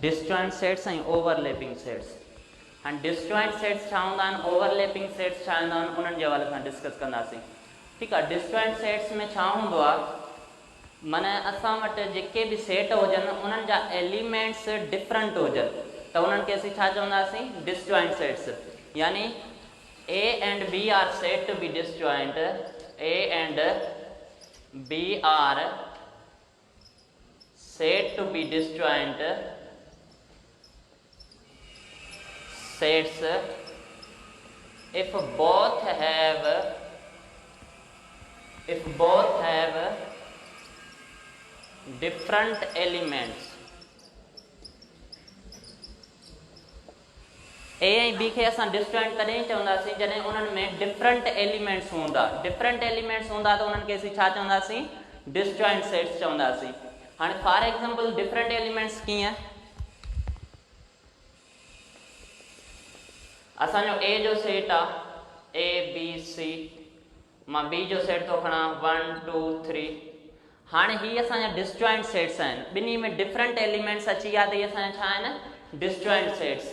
Disjoint sets ऐं overlapping sets. हाणे disjoint sets छा हूंदा आहिनि, ओवरलैपिंग सेट्स छा हूंदा आहिनि, उन्हनि जे हवाले सां डिस्कस कंदासीं। ठीकु आहे। डिसजॉइंट सेट्स में छा हूंदो आहे, माना असां वटि जेके बि सेट हुजनि उन्हनि जा एलिमेंट्स डिफरेंट हुजनि त उन्हनि खे असीं छा चवंदासीं, डिसजॉइंट सेट्स। यानी A and B are set to be disjoint, A and B are set to be disjoint sets if both have different elements। A ऐं बी खे असां डिसजॉइंट तॾहिं चवंदासीं जॾहिं उन्हनि में डिफरेंट एलिमेंट्स हूंदा। डिफरेंट एलिमेंट्स हूंदा त उन्हनि खे असीं छा चवंदासीं, डिसजॉइंट सेट्स चवंदासीं। हाणे फॉर एग्जांपल डिफरेंट एलिमेंट्स कीअं, असांजो ए जो सेट आहे ए बी सी, मां बी जो सेट थो खणा 1 2 3। हाणे ही असांजा डिसजॉइंट सेट्स आहिनि, ॿिन्ही में डिफरेंट एलिमेंट्स अची विया त इहे असांजा छा आहिनि, डिसजॉइंट सेट्स।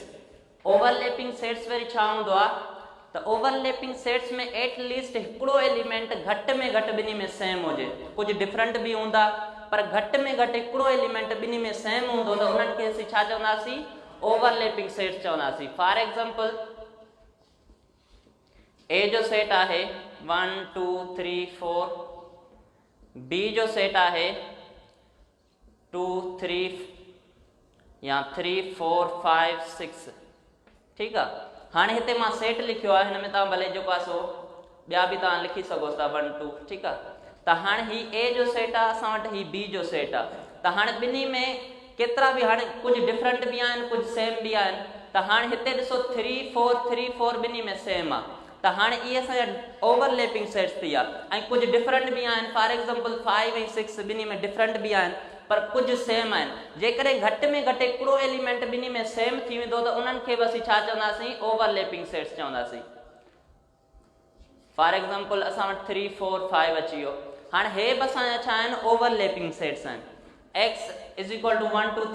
ओवरलैपिंग सेट्स वरी छा हूंदो आहे त ओवरलैपिंग सेट्स में एटलीस्ट हिकिड़ो एलिमेंट घटि में घटि ॿिन्ही में सेम हुजे। कुझु डिफरेंट बि हूंदा पर घटि में घटि हिकिड़ो एलिमेंट ॿिन्ही में सेम हूंदो त उन्हनि खे असीं छा चवंदासीं, ओवरलैपिंग सेट्स चवंदासीं। फॉर एग्जांपल ए जो सेट आहे 1 2 3 4, बी जो सेट आहे 2 3 या 3 4 5 6। ठीकु आहे। हाणे हिते मां सेट लिखियो आहे, हिन में तव्हां भले जेको आहे सो ॿिया बि तव्हां लिखी सघो था 1 2। ठीकु आहे। त हाणे ही ए जो सेट आहे, असां वटि ही बी जो सेट आहे। त हाणे ॿिन्ही में केतिरा बि, हाणे कुझु डिफरेंट बि आहिनि कुझु सेम बि आहिनि। त हाणे हिते ॾिसो 3 4 ॿिन्ही में सेम आहे। त हाणे इहे असांजा ओवरलैपिंग सेट्स थी विया। ऐं कुझु डिफरेंट बि आहिनि, फॉर एग्जांपल 5 ऐं 6 ॿिन्ही में डिफरेंट बि आहिनि पर कुझु सेम आहिनि। जेकॾहिं घटि में घटि हिकिड़ो एलिमेंट ॿिन्ही में सेम थी वेंदो त उन्हनि खे बि असीं छा चवंदासीं, ओवरलैपिंग सेट्स चवंदासीं। फॉर एग्जांपल असां वटि 3 4 5 अची वियो। हाणे हे बि असांजा छा आहिनि, ओवरलैपिंग सेट्स आहिनि। x is equal to 1 2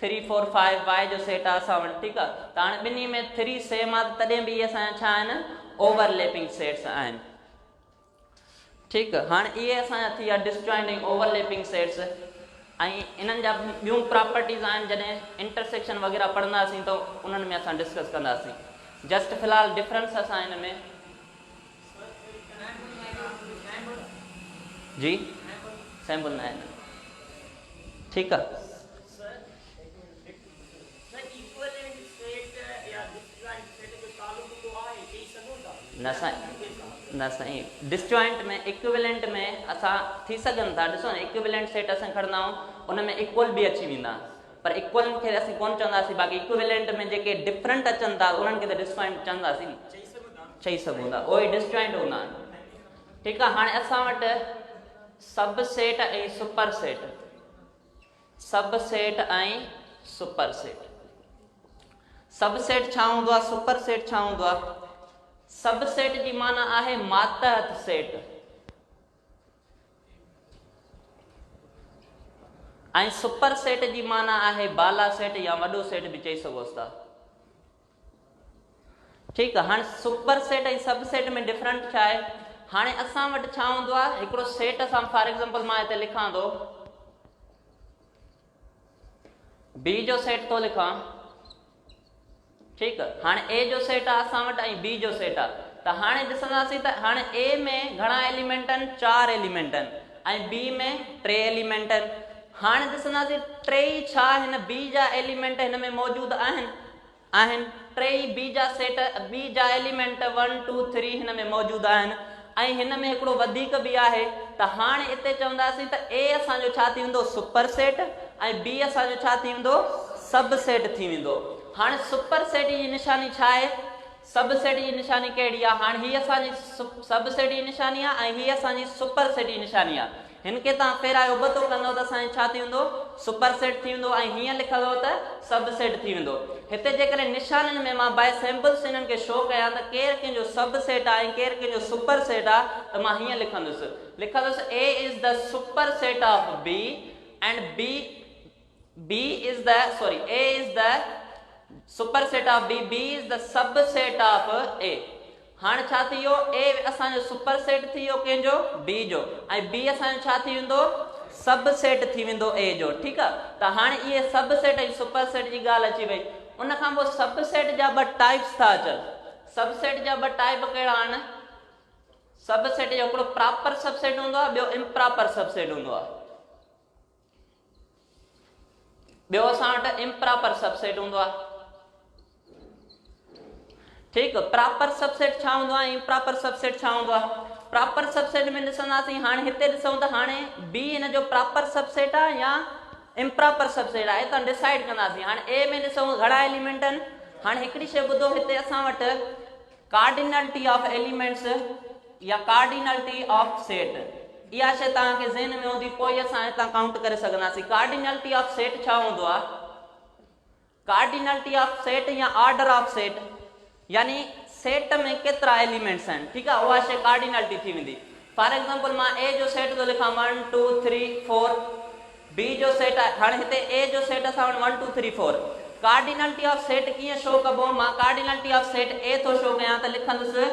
3 4 5 y जो सेट आहे असां वटि। ठीकु आहे। त हाणे ॿिन्ही में 3 सेम आहे तॾहिं बि इहे असांजा छा आहिनि, ओवरलैपिंग सेट्स आहिनि। ठीकु आहे। हाणे इहे असांजा थी विया डिसजॉइंट ऐं ओवरलैपिंग सेट्स। ऐं इन्हनि जा ॿियूं प्रॉपर्टीज़ आहिनि, जॾहिं इंटरसेक्शन वग़ैरह पढ़ंदासीं त उन्हनि में असां डिस्कस कंदासीं। जस्ट फ़िलहाल डिफरेंस असां हिन में जी सैम्पल न आहे। ठीकु आहे। न साईं, डिसजॉइंट में इक्विवेलेंट में असां थी सघनि था। ॾिसो न, इक्विवेलेंट सेट असां खणंदा आहियूं उन में इक्वल बि अची वेंदा, पर इक्वल खे असीं कोन चवंदासीं। बाक़ी इक्विवेलेंट में जेके डिफरेंट अचनि था उन्हनि खे त डिसजॉइंट चवंदासीं, चई सघूं था, उहे डिसजॉइंट हूंदा आहिनि। ठीकु आहे। हाणे असां वटि सब सेट ऐं सुपर सेट, सब सेट ऐं सुपर सेट। सब सेट छा हूंदो आहे, सुपर सेट छा हूंदो आहे? सब सेट जी माना आहे मातहत सेट, ऐं सुपर सेट जी माना आहे बाला सेट या वॾो सेट बि चई सघोसि था। ठीकु आहे। हाणे सुपर सेट ऐं सब सेट में डिफरेंट छा आहे? हाणे असां वटि छा हूंदो आहे, हिकिड़ो सेट असां फॉर एग्जांपल मां हिते लिखां थो, बी जो सेट थो लिखां। ठीकु आहे। हाणे ए जो सेट आहे असां वटि ऐं बी जो सेट आहे। त हाणे ॾिसंदासीं त हाणे ए में घणा एलिमेंट आहिनि, 4 एलिमेंट आहिनि, ऐं बी में 3 एलिमेंट आहिनि। हाणे ॾिसंदासीं टई छा हिन बी जा एलिमेंट हिन में मौजूदु आहिनि। टई बी जा सेट, बी जा एलिमेंट 1 2 3 हिन में मौजूदु आहिनि। ऐं हिन में हिकिड़ो वधीक बि आहे। त हाणे हिते चवंदासीं त ए असांजो छा थी वेंदो, सुपर सेट, ऐं बी असांजो छा थी वेंदो, सब सेट थी वेंदो। हाणे सुपर सेट जी निशानी छा आहे, सब सेट जी निशानी कहिड़ी आहे? हाणे हीअ असांजी सब सेट जी निशानी आहे ऐं हीअ असांजी सुपर सेट जी निशानी आहे। हिन खे तव्हां फेरायो ॿधो कंदव त असांजो छा थी वेंदो, सुपर सेट थी वेंदो, ऐं हीअं लिखंदव त सब सेट थी वेंदो। हिते जेकॾहिं निशाननि में मां बाय सैम्पल्स हिननि खे शो कयां त केरु कंहिंजो सब सेट आहे ऐं केरु कंहिंजो सुपर सेट आहे, त मां हीअं लिखंदुसि A is the superset of B and B B is the A is the superset of B, B is the subset of A. हाणे छा थी वियो A असांजो सुपरसेट थी वियो कंहिंजो B जो ऐं B असांजो छा थी वेंदो सबसेट थी वेंदो A जो ठीकु आहे त हाणे इहे सबसेट ऐं सुपरसेट जी ॻाल्हि अची वई उन खां पोइ सबसेट जा ॿ टाइप्स था अचनि सबसेट जा ॿ टाइप कहिड़ा आहिनि सबसेट जो हिकिड़ो प्रॉपर सबसेट हूंदो आहे ॿियो इम्प्रॉपर सबसेट हूंदो आहे ॿियो असां वटि इम्प्रॉपर सबसेट हूंदो आहे ठीकु प्रॉपर सबसेट छा हूंदो आहे इम्प्रॉपर सबसेट छा हूंदो आहे प्रॉपर सबसेट में ॾिसंदासीं हाणे हिते ॾिसूं त हाणे बी हिन जो प्रॉपर सबसेट आहे या इम्प्रॉपर सबसेट आहे हितां डिसाइड कंदासीं हाणे ए में ॾिसूं घणा एलिमेंट आहिनि हाणे हिकिड़ी शइ ॿुधो हिते असां वटि कार्डिनलिटी ऑफ एलिमेंट्स या कार्डिनलिटी ऑफ सेट इहा शइ तव्हांखे ज़हन में हूंदी पोइ असां हितां काउंट करे सघंदासीं कार्डिनलिटी ऑफ सेट छा हूंदो आहे कार्डिनलिटी ऑफ सेट या ऑर्डर ऑफ सेट यानी सेट में केतिरा एलिमेंट्स आहिनि ठीकु आहे उहा शइ कार्डिनलिटी थी वेंदी फॉर एग्जांपल मां ए जो सेट थो लिखां 1 2 3 4 बी जो सेट आहे हाणे हिते ए जो सेट असां वटि 1 2 3 4 कार्डिनलिटी ऑफ सेट कीअं शो कबो मां कार्डिनलिटी ऑफ सेट ए थो शो कयां त लिखंदुसि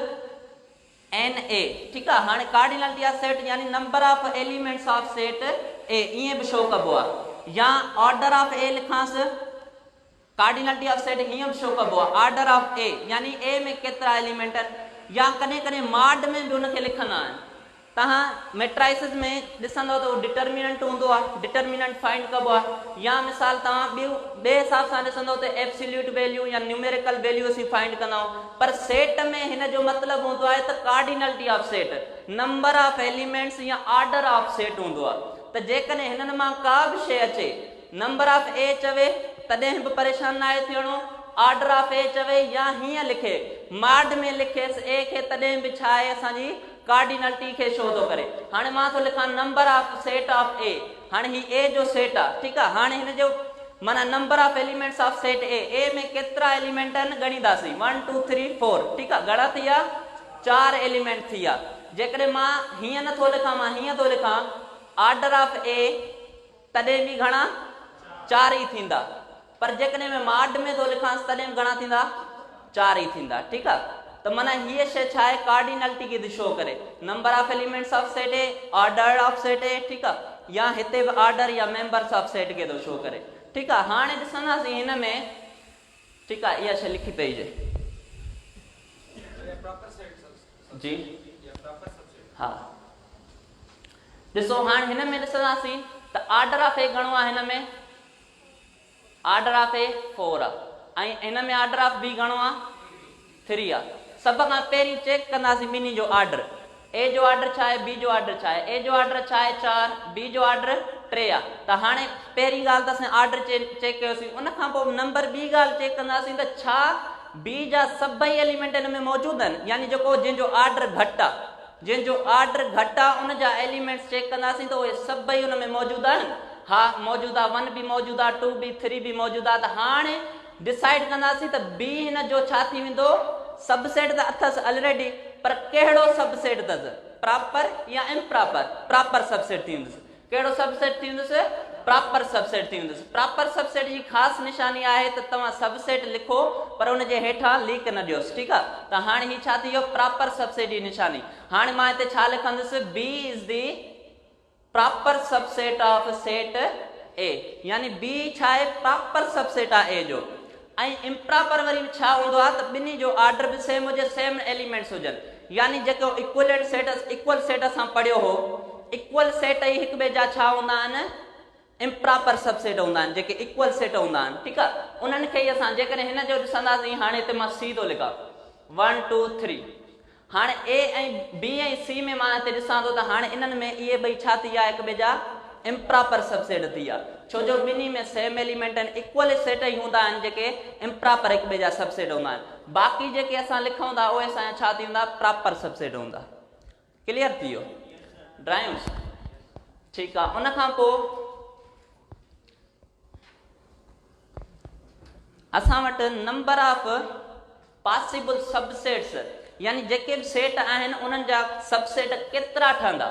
एन ए ठीकु आहे हाणे कार्डिनलिटी ऑफ सेट यानी number of elements of set A ईअं बि शो कबो आहे या ऑर्डर ऑफ ए लिखांसि कार्डिनलिटी ऑफ सेट हीअं बि शो कबो आहे ऑर्डर ऑफ ए यानी ए में केतिरा एलिमेंट आहिनि या कॾहिं कॾहिं माड में बि हुनखे लिखंदा आहिनि तव्हां मैट्राइसिस में ॾिसंदव त उहो डिटर्मिनेंट हूंदो आहे डिटर्मिनेंट फाइंड कबो आहे या मिसाल तव्हां ॿिए हिसाब सां ॾिसंदव त एब्सोल्यूट वैल्यू या न्यूमेरिकल वैल्यू असीं फाइंड कंदा आहियूं पर सेट में हिन जो मतिलबु हूंदो आहे त cardinality of set number of elements या ऑर्डर ऑफ सेट हूंदो आहे त जेकॾहिं हिननि मां का बि शइ अचे नंबर ऑफ ए चवे तॾहिं बि परेशान न आहे थियणो ऑर्डर ऑफ ए चवे या हीअं लिखे माड में लिखेसि ए खे तॾहिं बि छा आहे असांजी कार्डिनलिटी खे शो थो करे हाणे मां थो लिखां number of set of A हाणे ही ए जो सेट आहे ठीकु आहे हाणे हिन जो माना number of elements of set ए में केतिरा एलिमेंट आहिनि ॻणींदासीं 1 2 3 4 ठीकु आहे घणा थी विया 4 एलिमेंट थी विया जेकॾहिं मां हीअं नथो लिखां मां हीअं थो लिखां ऑर्डर ऑफ ए तॾहिं बि घणा 4 ई थींदा पर जेकॾहिं मैं माड में थो लिखांसि तॾहिं घणा थींदा 4 ई थींदा ठीकु आहे त माना हीअ शइ छा आहे कार्डिनलिटी खे थी शो करे number of elements of set A order of set ए ठीकु आहे या हिते बि ऑर्डर या मेंबर्स ऑफ सेट खे थो शो करे ठीकु आहे हाणे ॾिसंदासीं हिन में ठीकु आहे इहा शइ लिखी पइजे जी हा ॾिसो हाणे हिन में ॾिसंदासीं त ऑर्डर ऑफ ए घणो आहे हिन में ऑर्डर ऑफ ए 4 आहे ऐं हिन में ऑर्डर ऑफ बी घणो आहे 3 आहे सभ खां पहिरीं चेक कंदासीं ॿिन्ही जो ऑर्डर ए जो ऑर्डर छा आहे बी जो ऑर्डर छा आहे ए जो ऑर्डर छा आहे 4 बी जो ऑर्डर 3 आहे त हाणे पहिरीं ॻाल्हि त असां ऑर्डर चेक कयोसीं उन खां पोइ नंबर ॿी ॻाल्हि चेक कंदासीं त छा बी जा सभई एलिमेंट हिन में मौजूदु आहिनि यानी जेको जंहिंजो ऑर्डर घटि आहे जंहिंजो ऑर्डर घटि आहे उन जा एलिमेंट्स चेक कंदासीं त उहे सभई हुन में मौजूदु आहिनि हा मौजूदु आहे 1 बि मौजूदु आहे 2 बि 3 बि मौजूदु आहे त हाणे डिसाइड कंदासीं त बी हिन जो छा थी वेंदो सबसेट त अथसि ऑलरेडी पर कहिड़ो सबसेट अथसि प्रॉपर या इम्प्रॉपर प्रॉपर सबसेट थी वेंदुसि कहिड़ो सबसेट थी वेंदुसि प्रॉपर सबसेट थी वेंदुसि प्रॉपर सबसेट जी ख़ासि निशानी आहे त तव्हां सबसेट लिखो पर उनजे हेठां लीक न ॾियोसि ठीकु आहे त हाणे ही छा थी वियो प्रॉपर सबसेट जी निशानी हाणे मां हिते छा लिखंदुसि B is the proper subset of set A यानी बी छा आहे प्रॉपर सबसेट आहे ए जो ऐं इम्प्रॉपर वरी छा हूंदो आहे त ॿिन्ही जो ऑर्डर बि सेम हुजे सेम एलिमेंट्स हुजनि यानी जेको इक्वलेंट सेट इक्वल सेट असां पढ़ियो हो इक्वल सेट ई हिक ॿिए जा छा हूंदा आहिनि इम्प्रॉपर सबसेट हूंदा आहिनि जेके इक्वल सेट हूंदा आहिनि ठीकु आहे उन्हनि खे ई असां जेकॾहिं हिन जो ॾिसंदासीं हाणे हिते मां सी थो लिखां 1 2 3 हाणे ए ऐं बी ऐं सी में मां हिते ॾिसां थो त हाणे इन्हनि में इहे ॿई छा थी विया हिक ॿिए जा इम्प्रॉपर सबसेट थी विया छो जो ॿिन्ही में सेम एलिमेंट आहिनि इक्वल सेट ई हूंदा आहिनि जेके इम्प्रॉपर हिक ॿिए जा सबसेट हूंदा आहिनि बाक़ी जेके असां लिखूं था उहे असांजा छा थी हूंदा प्रॉपर सबसेट हूंदा क्लियर थी वियो ड्राइंग्स ठीकु आहे उन खां पोइ असां वटि नंबर ऑफ पॉसिबल सबसेट्स यानी जेके बि सेट आहिनि उन्हनि जा सबसेट केतिरा ठहंदा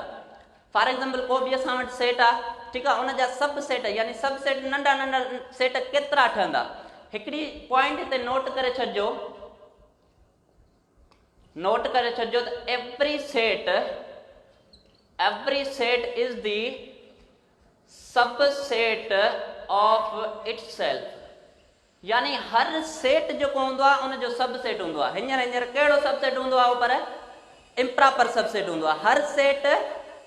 फॉर एग्जाम्पल को बि असां वटि सेट आहे, ठीकु आहे, उन जा सब सेट यानी सब सेट नंढा नंढा सेट केतिरा ठहंदा। हिकिड़ी पॉइंट हिते नोट करे छॾिजो, त every set is the subset of itself, यानी हर सेट जेको हूंदो आहे उन जो सबसेट हूंदो आहे। हींअर कहिड़ो सबसेट हूंदो आहे, पर इम्प्रॉपर सबसेट हूंदो आहे। हर सेट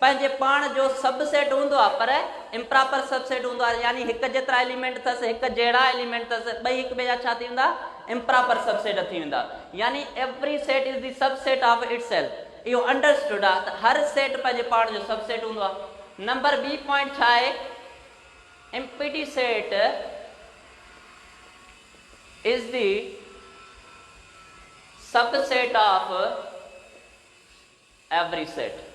पंहिंजे पाण जो सबसेट हूंदो आहे, पर इम्प्रॉपर सबसेट हूंदो आहे, यानी हिकु जेतिरा एलिमेंट अथसि, हिकु जहिड़ा एलिमेंट अथसि, ॿई हिक ॿिए जा छा थी वेंदा, इम्प्रॉपर सबसेट थी वेंदा। यानी every set is the subset of itself. इहो अंडरस्टूड आहे त हर सेट पंहिंजे पाण जो सबसेट हूंदो आहे। नंबर बी पॉइंट छा आहे, empty set is the subset of every set.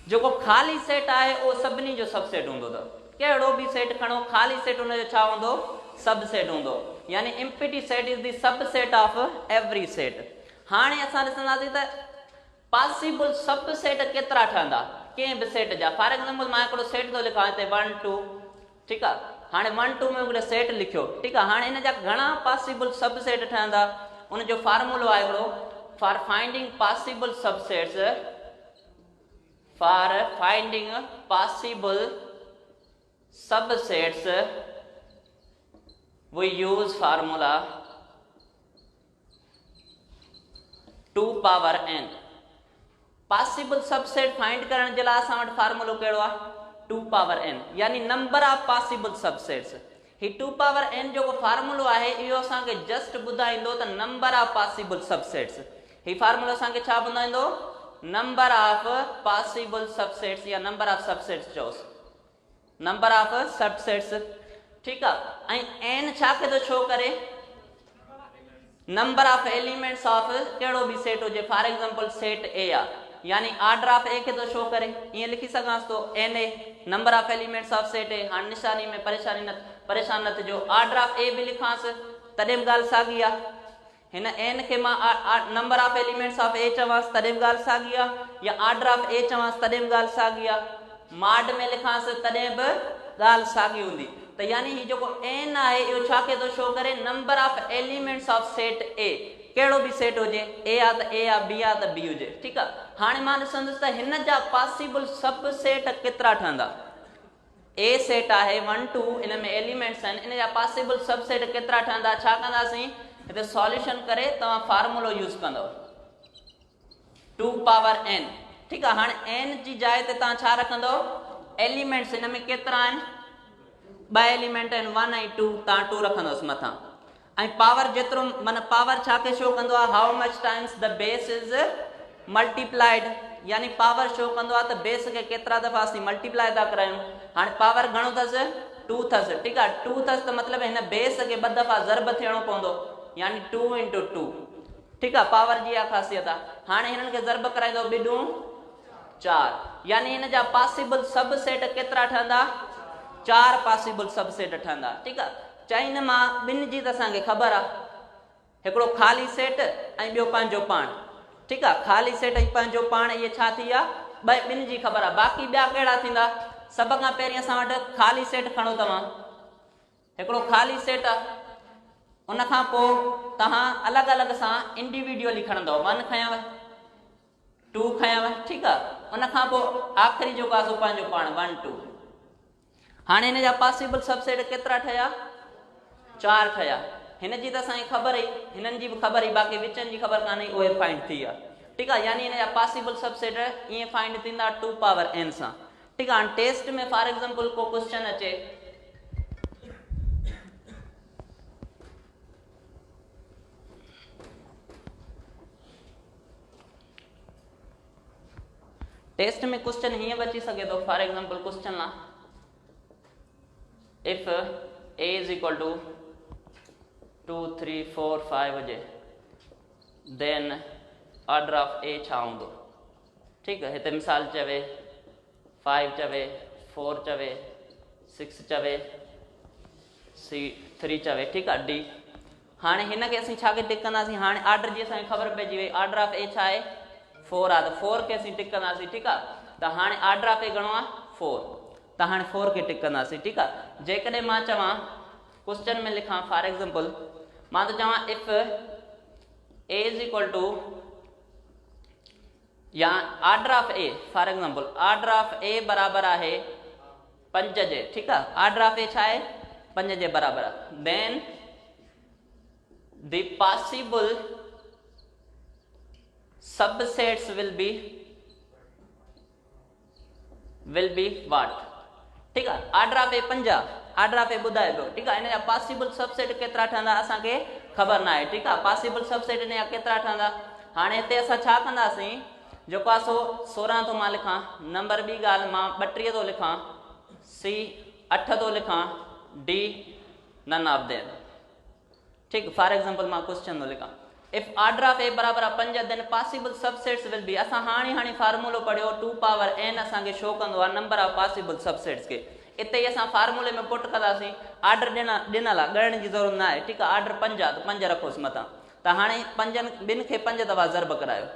जेको ख़ाली सेट आहे उहो सभिनी जो सबसेट हूंदो अथव। कहिड़ो बि सेट खणो, ख़ाली सेट हुनजो छा हूंदो, सबसेट हूंदो, यानी empty set is the subset of every set. हाणे असां ॾिसंदासीं त पॉसिबल सबसेट केतिरा ठहंदा कंहिं बि सेट जा। फॉर एग्जाम्पल मां हिकिड़ो सेट थो लिखां हिते 1 2, ठीकु आहे। हाणे 1 2 में हिकिड़ो सेट लिखियो, ठीकु आहे। हाणे हिन जा घणा पॉसिबल सबसेट ठहंदा, उनजो फार्मूलो आहे हिकिड़ो, for finding possible subsets, for finding possible subsets we use formula 2 power n। possible subset find करण जे लाइ असां वटि फार्मूलो कहिड़ो आहे, 2 power n, यानी नंबर ऑफ पॉसिबल सबसेट्स। ही 2 power n जेको फार्मूलो आहे इहो असांखे जस्ट ॿुधाईंदो त नंबर ऑफ पॉसिबल सबसेट्स। ही फार्मूलो असांखे छा ॿुधाईंदो, नंबर ऑफ पॉसिबल सबसेट्स, या नंबर ऑफ सबसेट्स चओसि, नंबर ऑफ सबसेट्स, ठीकु आहे। ऐं n छा खे थो शो करे, नंबर ऑफ एलिमेंट्स ऑफ कहिड़ो बि सेट हुजे। फॉर एग्जाम्पल सेट ए आहे, यानी ऑर्डर ऑफ ए खे थो शो करे, ईअं लिखी सघांसि थो n A, number of elements of set A. हाणे निशानी में परेशान न थिजो, ऑर्डर ऑफ ए बि लिखांसि तॾहिं बि ॻाल्हि साॻी आहे। हिन एन खे मां नंबर ऑफ एलिमेंट्स ऑफ ए चवांसि तॾहिं बि ॻाल्हि साॻी आहे, या ऑर्डर ऑफ ए चवांसि तॾहिं बि ॻाल्हि साॻी आहे, मॉड में लिखांसि तॾहिं बि ॻाल्हि साॻी हूंदी। त यानी ही जेको एन आहे इहो छा खे थो शो करे, number of elements of set ए। कहिड़ो बि सेट हुजे, ए आहे त ए आहे, बी आहे त बी हुजे, ठीकु आहे। हाणे मां ॾिसंदुसि त हिन जा पॉसिबल सब सेट केतिरा ठहंदा। ए सेट आहे 1 2, इन में एलिमेंट्स आहिनि, इन जा पॉसिबल सब सेट केतिरा ठहंदा। छा कंदासीं, हिते सॉल्यूशन करे तव्हां फार्मूलो यूज़ कंदव 2 power n, ठीकु आहे। हाणे n जी जाइ ते तव्हां छा रखंदव, एलिमेंट्स हिन में केतिरा आहिनि, 2 एलिमेंट आहिनि 1 ऐं 2, तव्हां 2 रखंदोसि मथां। ऐं पावर जेतिरो, माना पावर छा खे शो कंदो आहे, how much times the base is multiplied, यानी पावर शो कंदो आहे त बेस खे केतिरा दफ़ा असीं मल्टीप्लाए था करायूं। हाणे पावर घणो अथसि, 2 अथसि, ठीकु आहे। 2 अथसि त मतिलबु हिन बेस खे 2 दफ़ा ज़रब थियणो पवंदो, यानी 2 × 2, ठीकु आहे। पावर जी इहा ख़ासियत आहे। हाणे हिननि खे ज़रब कराईंदो 2 × 4, यानी हिन जा पॉसिबल सब सेट केतिरा ठहंदा, 4 पॉसिबल सब सेट ठहंदा, ठीकु आहे। चई न मां ॿिनि जी त असांखे ख़बर आहे, हिकिड़ो ख़ाली सेट ऐं ॿियो पंहिंजो पाण, ठीकु आहे। ख़ाली सेट ऐं पंहिंजो पाण इहे छा थी विया, ॿिनि जी ख़बर आहे। बाक़ी ॿिया कहिड़ा थींदा, सभ खां पहिरीं असां वटि ख़ाली सेट खणो तव्हां, हिकिड़ो ख़ाली सेट आहे, उनखां पोइ तव्हां अलॻि अलॻि सां इंडिविजुअली खणंदव, 1 खयांव 2 खयांव, ठीकु आहे। उनखां पोइ आख़िरी जेको आहे सो पंहिंजो पाण 1 2। हाणे हिन जा पॉसिबल सबसेट केतिरा ठहिया, 4 ठहिया। हिन जी त असांखे ख़बर ई, हिननि जी बि ख़बर ई, बाक़ी विचनि जी ख़बर कान्हे, उहे फाइंड थी विया, ठीकु आहे। यानी हिन जा पॉसिबल सबसेट ईअं फाइंड थींदा 2 power n सां, ठीकु आहे। हाणे टेस्ट में फॉर एग्जाम्पल को क्वेश्चन अचे, टेस्ट में क्वेश्चन हीअं बि अची सघे थो। फॉर एग्जाम्पल क्वेश्चन आहे, if a is equal to 2 3 4 5 हुजे, देन ऑर्डर ऑफ ए छा हूंदो, ठीकु आहे। हिते मिसाल चवे 5 चवे, 4 चवे, 6 चवे, 3 चवे, ठीकु आहे, डी। हाणे हिन खे असीं छा खे टिक कंदासीं, हाणे ऑर्डर जी असांखे ख़बर पइजी वई, ऑर्डर ऑफ ए छा आहे 4 आहे, त 4 खे असीं टिक कंदासीं, ठीकु आहे। त हाणे ऑर्डर ऑफ ए घणो आहे 4 त हाणे 4 खे टिक कंदासीं ठीकु आहे। जेकॾहिं मां चवां क्वेश्चन में लिखां फॉर एग्जांपल मां त चवां if A is equal to या order of A for example order of A बराबर आहे 5 जे ठीकु आहे। ऑर्डर ऑफ ए छा आहे 5 जे बराबर आहे। Then the possible subsets will be what ठीकु आहे। Order of A 5 order of A ॿुधाए पियो ठीकु आहे। इन जा पॉसिबल सबसेट केतिरा ठहंदा असांखे ख़बर न आहे ठीकु आहे। पॉसिबल सबसेट इन जा केतिरा ठहंदा हाणे हिते असां छा कंदासीं जेको आहे 16 थो मां लिखां नंबर ॿी ॻाल्हि मां 32 थो लिखां सी 8 थो लिखां डी नन ऑफ देम ठीकु। फॉर एग्जांपल मां क्वेश्चन थो लिखां इफ ऑर्डर ऑफ ए बराबर आहे 5 देन पॉसिबल सबसेट्स विल बी असां हाणे फार्मूलो पढ़ियो 2 पावर n असांखे शो कंदो आहे नंबर ऑफ पॉसिबल सबसेट्स खे। इते ई असां फार्मूले में पुट कंदासीं ऑर्डर ॾिनल आहे ॻणण जी ज़रूरत न आहे ठीकु आहे। ऑर्डर 5 आहे त 5 रखोसि मथां त हाणे ॿिनि खे 5 दफ़ा ज़रब करायो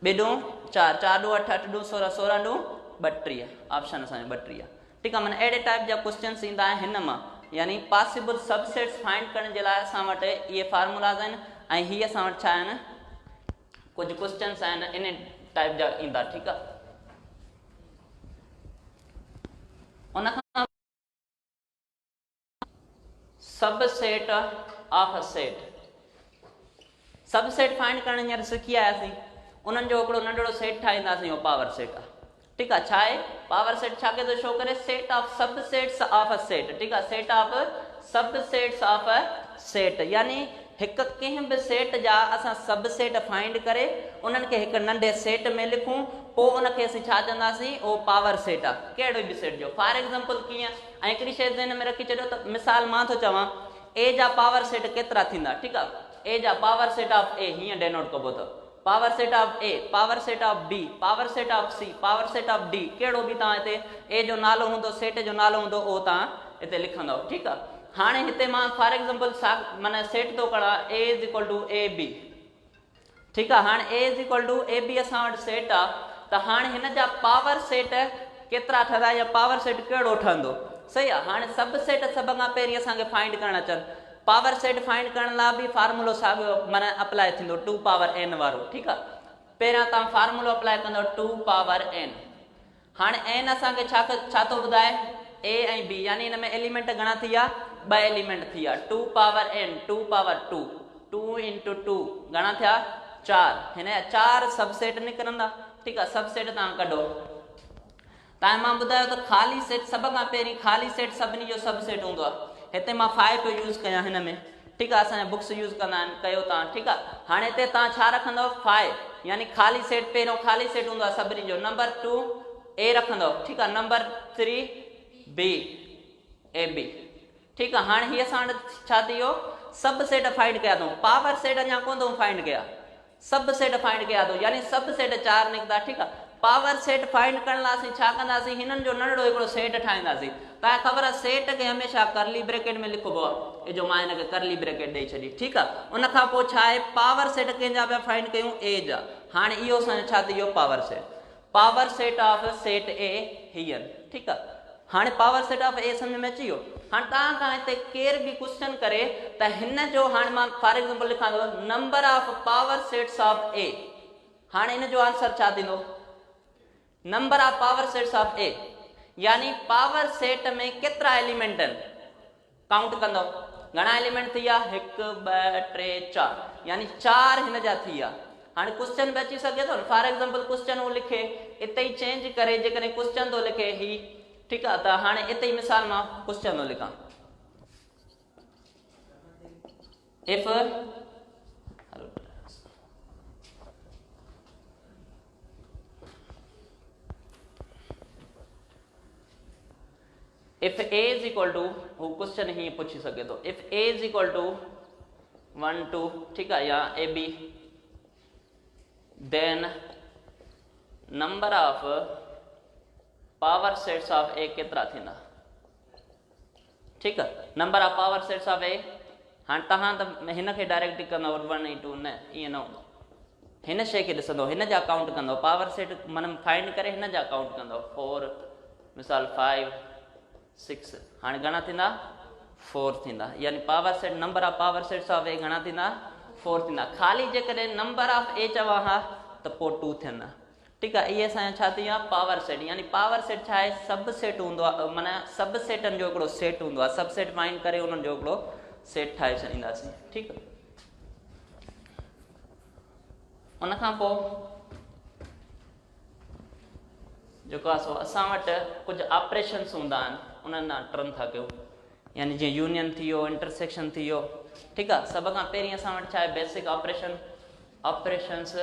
2 ॾूं 4 4 ॾूं 8 8 ॾूं 16 16 ॾूं 32 ऑप्शन असांजो 32 आहे ठीकु आहे। माना अहिड़े टाइप जा क्वेश्चन्स ईंदा आहिनि हिन मां यानी पॉसिबल सबसेट्स फाइंड करण जे लाइ असां वटि इहे फार्मूलाज़ आहिनि ऐं हीअ असां वटि छा आहिनि कुझु क्वेश्चन्स आहिनि इन टाइप जा ईंदा ठीकु आहे। उनखां subset of a set subset find करण हींअर सिखी आयासीं उन्हनि जो हिकिड़ो नंढड़ो सेट ठाहींदासीं उहो पावर सेट आहे ठीकु आहे। छा आहे पावर सेट छा थो शो करे set of subsets of a set ठीकु आहे। Set of subsets of a set यानी हिकु कंहिं बि सेट जा असां सबसेट फाइंड करे उन्हनि खे हिकु नंढे सेट में लिखूं पोइ उनखे असीं छा चवंदासीं उहो पावर सेट आहे कहिड़े बि सेट जो। फॉर एग्जांपल कीअं ऐं हिकिड़ी शइ ज़हन में रखी छॾियो त मिसाल मां थो चवां ए जा पावर सेट केतिरा थींदा ठीकु आहे। ए जा पावर सेट ऑफ ए हीअं डेनोट कबो अथव power set of A power set of B power set of C power set of D कहिड़ो बि तव्हां हिते ए जो नालो हूंदो सेट जो नालो हूंदो उहो तव्हां हिते लिखंदव ठीकु आहे। हाणे हिते मां फॉर एग्जांपल माना सेट थो करा A is equal to A B ठीकु आहे। हाणे A is equal to A B असां वटि सेट आहे त हाणे हिन जा पावर सेट केतिरा ठहंदा या पावर सेट कहिड़ो ठहंदो सही आहे। हाणे सब सेट सभ खां पहिरीं असांखे फाइंड करणु अचनि पावर सेट फाइंड करण लाइ बि फार्मूलो साॻियो माना अप्लाई थींदो 2 पावर n वारो ठीकु आहे। पहिरियां तव्हां फार्मूलो अप्लाई कंदव 2 पावर n हाणे n असांखे छा थो ॿुधाए a ऐं b यानी हिन में एलिमेंट घणा थी विया 2 एलिमेंट थी विया 2 पावर n 2 पावर 2 2 इंटू 2 घणा थिया 4 हिन जा 4 सबसेट निकिरंदा ठीकु आहे। सबसेट तव्हां कढो तव्हां मां ॿुधायो त ख़ाली सेट सभ खां पहिरीं ख़ाली सेट सभिनी जो सबसेट हूंदो आहे। हिते मां 5 पियो यूज़ कयां हिन में ठीकु आहे। असांजा बुक्स यूज़ कंदा आहिनि कयो तव्हां ठीकु आहे। हाणे हिते तव्हां छा रखंदव 5 यानी ख़ाली सेट पहिरियों ख़ाली सेट हूंदो आहे सभिनी जो नंबर 2 ए रखंदव ठीकु आहे नंबर 3 बी ए बी ठीकु आहे। हाणे हीअ असां वटि छा थी वियो सब सेट फाइंड कया अथऊं पावर सेट अञा कोन अथऊं फाइंड कया सब सेट फाइंड कया अथऊं यानी सब सेट 4 निकिता ठीकु आहे। पावर सेट फाइंड करण लाइ असीं छा कंदासीं हिननि जो नंढड़ो हिकिड़ो सेट ठाहींदासीं। तव्हांखे ख़बर आहे सेट खे हमेशह करली ब्रेकेट में लिखिबो आहे ये जो मां हिनखे करली ब्रेकेट ॾेई छॾी ठीकु आहे। उनखां पोइ छा आहे पावर सेट कंहिंजा पिया फाइंड कयूं ए जा हाणे इहो असांजो छा थी वियो power set of set A here ठीकु आहे। हाणे पावर सेट ऑफ ए सम्झ में अची वियो। हाणे तव्हां खां हिते केर बि क्वेश्चन करे त हिन जो हाणे मां फॉर एग्जांपल लिखां थो number of power sets of A हाणे हिन जो आंसर छा थींदो number of power sets of A यानी पावर सेट में केतिरा एलिमेंट आहिनि काउंट कंदव घणा एलिमेंट थी विया 1 2 3 4 यानी 4 हिन जा थी विया। हाणे क्वेश्चन बि अची सघे थो न फॉर एग्जांपल क्वेश्चन उहो लिखे इते ई चेंज करे जेकॾहिं क्वेश्चन थो लिखे ही ठीकु आहे। त हाणे इते ई मिसाल मां क्वेश्चन थो लिखां if if a is equal to वो क्वेश्चन ही पूछी सके तो if a is equal to 1 2 ठीक है या a b then number of power sets of a केतिरा थींदा ठीक है number of power sets of a हाणे तव्हां त हिन खे डायरेक्ट कंदव 1 2 न ईअं न हूंदो हिन शइ खे ॾिसंदो, हिन जा काउंट कंदो, पावर सेट माना फाइंड करे हिन जा काउंट कंदो, 4 मिसाल 5 6, हाणे घणा थींदा 4 थींदा, यानी power set number of power sets of A घणा थींदा 4 थींदा। ख़ाली जेकॾहिं नंबर ऑफ ए चवां हा त पोइ 2 थियनि। ठीकु आहे, इहे असांजो छा थी वियो आहे पावर सेट, यानी पावर सेट छा आहे सब सेट हूंदो आहे, माना सब सेटनि जो हिकिड़ो सेट हूंदो आहे, सब सेट फाइंड करे उन्हनि जो हिकिड़ो सेट ठाहे छॾींदासीं। ठीकु आहे, उन खां पोइ जेको आहे सो असां वटि कुझु ऑपरेशन्स हूंदा आहिनि, उन्हनि जा टर्न था कयूं, यानी जीअं यूनियन थी वियो, इंटरसेक्शन थी वियो। ठीकु आहे, सभ खां पहिरीं असां वटि छा आहे basic operation, operations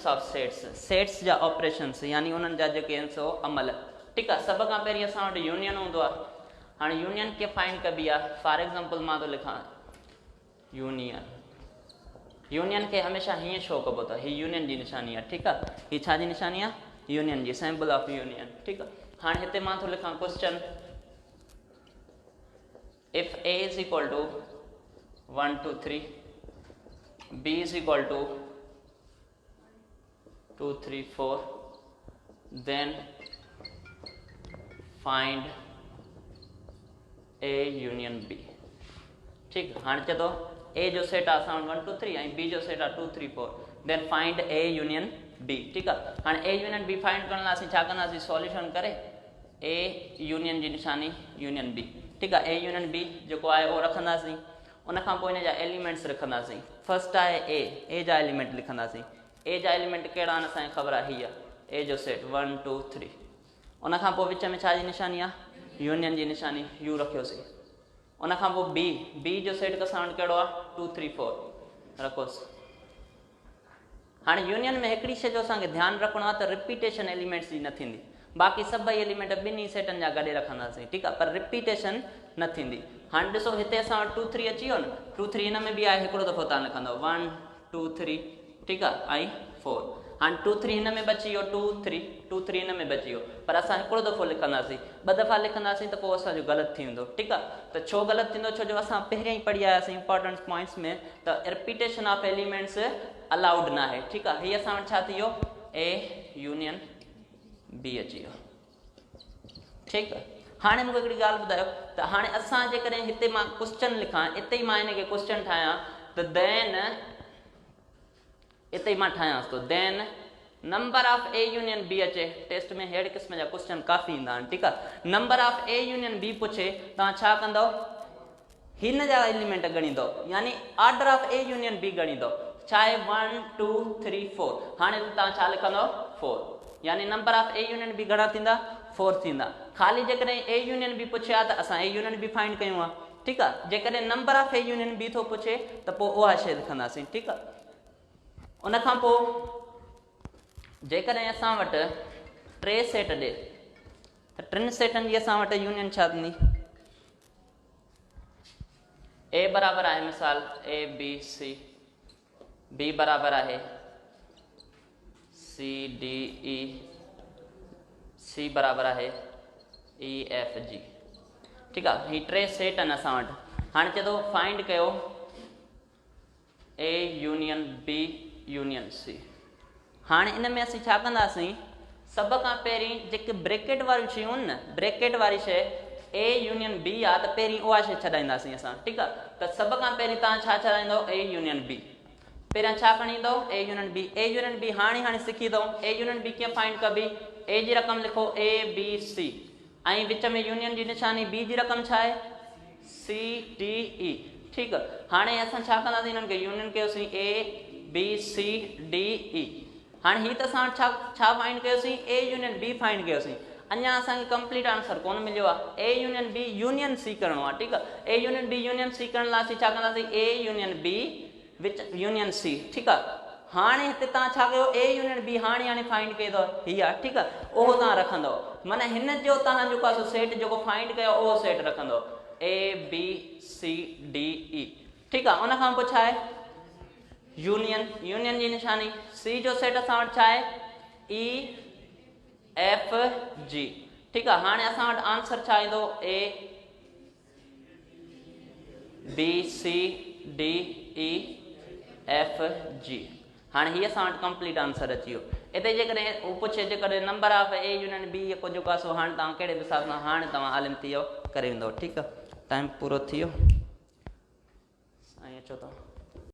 of sets जा ऑपरेशंस, यानी उन्हनि जा जेके आहिनि सो अमल। ठीकु आहे, सभ खां पहिरीं असां वटि यूनियन हूंदो आहे। हाणे यूनियन कीअं फाइंड कबी आहे, फॉर एग्ज़ाम्पल मां थो लिखां यूनियन खे हमेशह हीअं शो कबो अथव, हीअ यूनियन जी निशानी आहे। ठीकु आहे, हीअ छा जी निशानी आहे यूनियन जी, सिंबल ऑफ यूनियन। ठीकु आहे, हाणे हिते मां थो लिखां question, if A is equal to 1 2 3, B is equal to 2 3 4, then find A union B। ठीक, हाणे चए थो A जो सेट आहे असां 1 2 3 ऐं B जो सेट आहे 2 3 4, then find A union B। ठीकु आहे, हाणे A union B फाइंड करण लाइ असीं छा कंदासीं, सॉल्यूशन करे A यूनियन जी निशानी यूनियन B। ठीकु आहे, ए यूनियन बी जेको आहे उहो रखंदासीं, उन खां पोइ हिन जा एलिमेंट्स रखंदासीं। फर्स्ट आहे ए जा एलिमेंट लिखंदासीं। ए जा एलिमेंट कहिड़ा आहिनि असांखे ख़बर आहे, हीअ ए जो सेट 1 2 3, उन खां पोइ विच में छा जी निशानी आहे यूनियन जी निशानी, यू रखियोसीं। उन खां पोइ बी जो सेट असां वटि कहिड़ो आहे 2 3 4 रखोसि। हाणे यूनियन में हिकिड़ी शइ जो असांखे ध्यानु रखिणो आहे त रिपीटेशन एलिमेंट्स जी न थींदी, बाक़ी सभई एलिमेंट ॿिन्ही सेटनि जा गॾे रखंदासीं। ठीकु आहे, पर रिपीटेशन न थींदी। हाणे ॾिसो हिते असां वटि 2 3 अची वियो न, 2 3 हिन में बि आहे, हिकिड़ो दफ़ो तव्हां लिखंदव 1 2 3। ठीकु आहे, ऐं 4, हाणे 2 3 हिन में बची वियो, 2 3 हिन में बची वियो, पर असां हिकिड़ो दफ़ो लिखंदासीं, 2 दफ़ा लिखंदासीं त पोइ असांजो ग़लति थी वेंदो। ठीकु आहे, त छो ग़लति थींदो, छो जो असां पहिरियों ई पढ़ी आयासीं इंपॉर्टेंट पॉइंट्स में त रिपीटेशन ऑफ एलिमेंट्स अलाउड न आहे। ठीकु आहे, हीअ असां वटि छा थी वियो ए यूनियन बी अची वियो। ठीकु आहे, हाणे मूंखे हिकिड़ी ॻाल्हि ॿुधायो त हाणे असां जेकॾहिं हिते मां क्वेश्चन लिखां, इते ई मां हिनखे क्वेश्चन ठाहियां त देन इते ई मां ठाहियांसि थो then number of A union B अचे। टेस्ट में अहिड़े क़िस्म जा क्वेश्चन काफ़ी ईंदा आहिनि। ठीकु आहे, number of A union B पुछे, तव्हां छा कंदव, हिन जा एलिमेंट ॻणींदव, यानी order of A union B ॻणींदव। छा आहे 1 2 3 4, हाणे तव्हां छा लिखंदव 4, यानी number of A union B घणा थींदा 4 थींदा। ख़ाली जेकॾहिं ए यूनियन बी पुछे हा त असां ए यूनियन बी फाइंड कयूं आहे। ठीकु आहे, जेकॾहिं number of A union B थो पुछे त पोइ उहा शइ लिखंदासीं। ठीकु आहे, उन खां पोइ जेकॾहिं असां वटि 3 सेट ॾे त 3 सेटनि जी असां वटि यूनियन छा थींदी, ए बराबरि आहे मिसाल ए बी सी, बी बराबरि आहे सी डी ई, सी बराबरि आहे ई एफ जी। ठीकु आहे, हीअ 3 सेट आहिनि असां वटि। हाणे चए थो फाइंड कयो A union B union C. हाणे इन में असीं छा कंदासीं, सभ खां पहिरीं जेके ब्रेकेट वारियूं शयूं आहिनि न, ब्रेकेट वारी शइ ए यूनियन बी आहे त पहिरीं उहा शइ छॾाईंदासीं असां। ठीकु आहे, त सभ खां पहिरीं तव्हां छा छॾाईंदव ए यूनियन बी, पहिरियां छा खणी ईंदव A union B. A union B हाणे सिखी अथव ए यूनियन बी कीअं फाइंड कबी, ए जी रक़म लिखो ए बी सी, ऐं विच में यूनियन जी निशानी, बी जी रक़म छा आहे सी डी ई। ठीकु आहे, हाणे असां छा कंदासीं, हिननि खे यूनियन कयोसीं A B C D E. हाणे हीअ त असां छा फाइंड कयोसीं, ए यूनियन बी फाइंड कयोसीं। अञा असांखे कंप्लीट आंसर कोन मिलियो आहे, A union B union C करिणो आहे। ठीकु आहे, A union B union C करण लाइ असीं छा कंदासीं, A union B which union C. ठीकु आहे, हाणे हिते तव्हां छा कयो, ए यूनियन बी हाणे फाइंड कयो अथव, हीअ आहे। ठीकु आहे, उहो तव्हां रखंदव, माना हिन जो तव्हां जेको आहे सेट जेको फाइंड कयो उहो सेट रखंदव, A B C D E. ठीकु आहे, उन खां पोइ छा आहे यूनियन, यूनियन जी निशानी, सी जो सेट असां वटि छा आहे ई एफ जी। ठीक है। हाँ असां वटि आंसर छा ईंदो A B C D E F G। हाँ ही असां वटि कंप्लीट आंसर अची वियो। इते जेकॾहिं हू पुछे जेकॾहिं number of A union B को जेको आहे सो हाणे तव्हां कहिड़े हिसाब सां हाणे तव्हां आलिम थी वियो करे वेंदो। ठीकु आहे, टाइम पूरो थी वियो। साईं अचो तव्हां।